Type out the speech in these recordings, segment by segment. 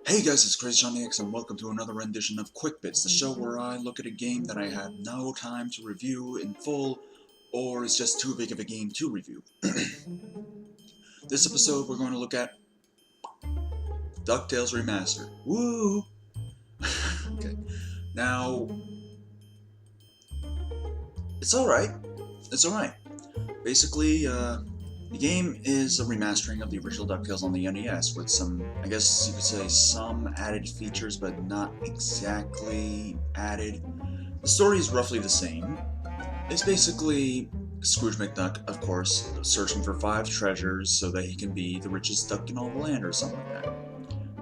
Hey guys, it's Crazy Johnny X, and welcome to another rendition of QuickBits, the show where I look at a game that I have no time to review in full, or is just too big of a game to review. This episode, we're going to look at DuckTales Remastered. Woo! Okay, now, it's alright. It's alright. Basically, the game is a remastering of the original DuckTales on the NES with some, I guess you could say, some added features, but not exactly added. The story is roughly the same. It's basically Scrooge McDuck, of course, searching for 5 treasures so that he can be the richest duck in all the land or something like that.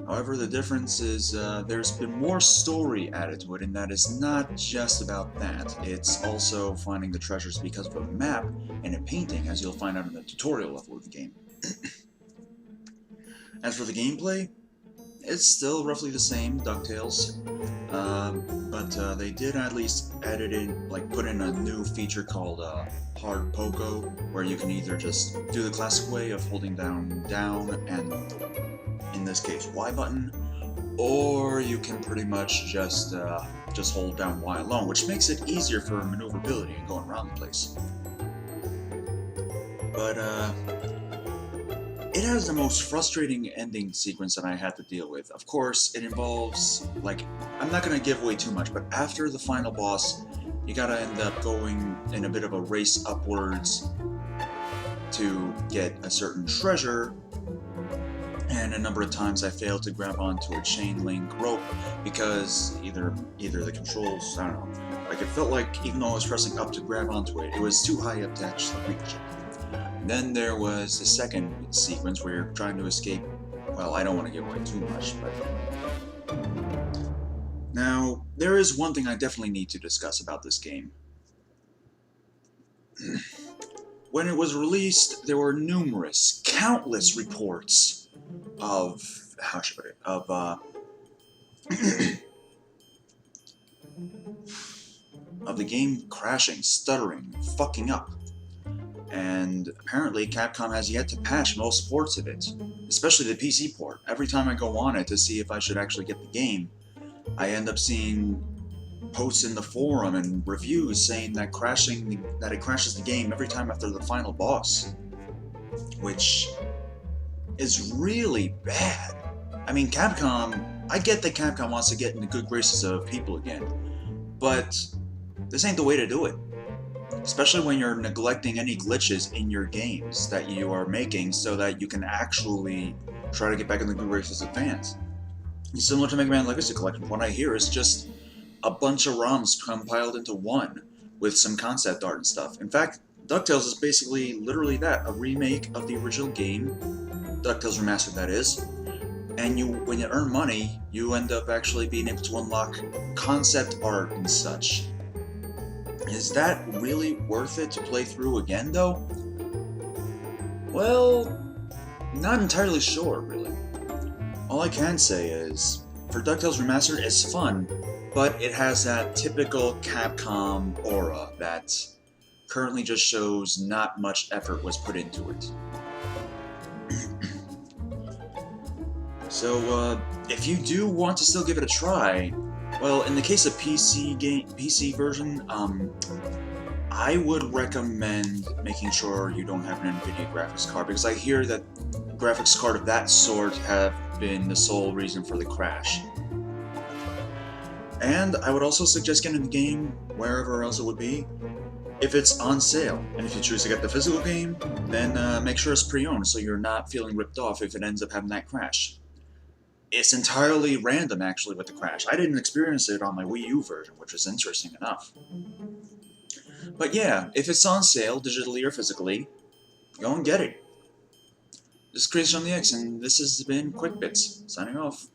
However, the difference is there's been more story added to it, and that is not just about that. It's also finding the treasures because of a map and a painting, as you'll find out in the tutorial level of the game. As for the gameplay, it's still roughly the same, DuckTales, but they did at least edit in, put in a new feature called Hard Pogo, where you can either just do the classic way of holding down and, in this case, Y button, or you can pretty much just hold down Y alone, which makes it easier for maneuverability and going around the place. But, it has the most frustrating ending sequence that I had to deal with. Of course, it involves, I'm not going to give away too much, but after the final boss, you gotta end up going in a bit of a race upwards to get a certain treasure, and a number of times I failed to grab onto a chain link rope because either the controls, I don't know, it felt like even though I was pressing up to grab onto it, it was too high up to actually reach it. Then there was the second sequence where you're trying to escape. Well, I don't want to give away too much, but... Now, there is one thing I definitely need to discuss about this game. When it was released, there were countless reports of... how should I put it? Of the game crashing, stuttering, fucking up. And apparently Capcom has yet to patch most ports of it, especially the PC port. Every time I go on it to see if I should actually get the game, I end up seeing posts in the forum and reviews saying that it crashes the game every time after the final boss, which is really bad. I mean, Capcom, I get that Capcom wants to get in the good graces of people again, but this ain't the way to do it. Especially when you're neglecting any glitches in your games that you are making so that you can actually try to get back in the good graces of fans. It's similar to Mega Man Legacy Collection. What I hear is just a bunch of ROMs compiled into one with some concept art and stuff. In fact, DuckTales is basically literally that, a remake of the original game, DuckTales Remastered that is, and when you earn money, you end up actually being able to unlock concept art and such. Is that really worth it to play through again, though? Well, not entirely sure, really. All I can say is, for DuckTales Remastered, it's fun, but it has that typical Capcom aura that currently just shows not much effort was put into it. So, if you do want to still give it a try, well, in the case of PC version, I would recommend making sure you don't have an NVIDIA graphics card, because I hear that graphics card of that sort have been the sole reason for the crash. And I would also suggest getting the game wherever else it would be, if it's on sale. And if you choose to get the physical game, then make sure it's pre-owned so you're not feeling ripped off if it ends up having that crash. It's entirely random, actually, with the crash. I didn't experience it on my Wii U version, which is interesting enough. But yeah, if it's on sale, digitally or physically, go and get it. This is Crazy on the X, and this has been QuickBits, signing off.